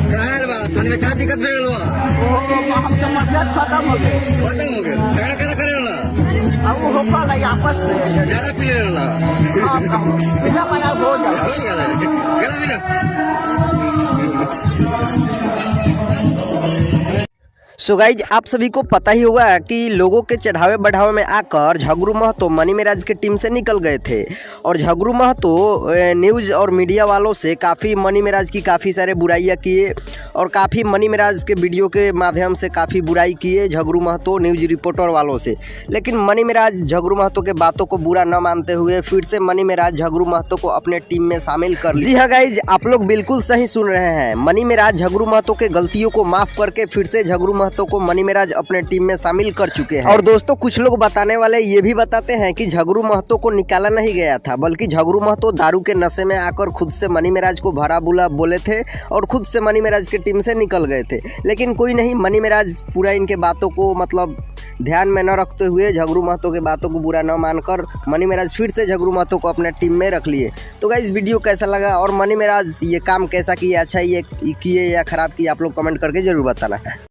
काहे बा तने का दिक्कत भेल बा हम तो मतलब खत्म हो गए। झगड़ा करा करेला अब वो होकर आपस में ज्यादा पी लेला बिना बना हो जाए। हो गया गला बिना। सो गाइज आप सभी को पता ही होगा कि लोगों के चढ़ावे बढ़ावे में आकर झगड़ू महतो मनी मिराज की टीम से निकल गए थे और झगड़ू महतो न्यूज़ और मीडिया वालों से काफ़ी मनी मिराज की काफ़ी सारे बुराइयां किए और काफ़ी मनी मिराज के वीडियो के माध्यम से काफ़ी बुराई किए झगड़ू महतो न्यूज़ रिपोर्टर वालों से। लेकिन मनी मिराज झगड़ू महतो के बातों को बुरा न मानते हुए फिर से मनी मिराज झगड़ू महतो को अपने टीम में शामिल कर लिया। जी हाँ गाइज, आप लोग बिल्कुल सही सुन रहे हैं। मनी मिराज झगड़ू महतो के गलतियों को माफ़ करके फिर से झगड़ू महतो को मनी मिराज अपने टीम में शामिल कर चुके हैं। और दोस्तों कुछ लोग बताने वाले ये भी बताते हैं कि झगड़ू महतो को निकाला नहीं गया था, बल्कि झगड़ू महतो दारू के नशे में आकर खुद से मनी मिराज को भरा बुला बोले थे और खुद से मनी मिराज की टीम से निकल गए थे। लेकिन कोई नहीं, मनी मिराज पूरा इनके बातों को मतलब ध्यान में न रखते हुए झगड़ू महतो के बातों को बुरा न मानकर मनी मिराज फिर से झगड़ू महतो को अपने टीम में रख लिए। तो गाइस वीडियो कैसा लगा और मनी मिराज ये काम कैसा किया, अच्छा ये किए या खराब किए, आप लोग कमेंट करके जरूर बताना।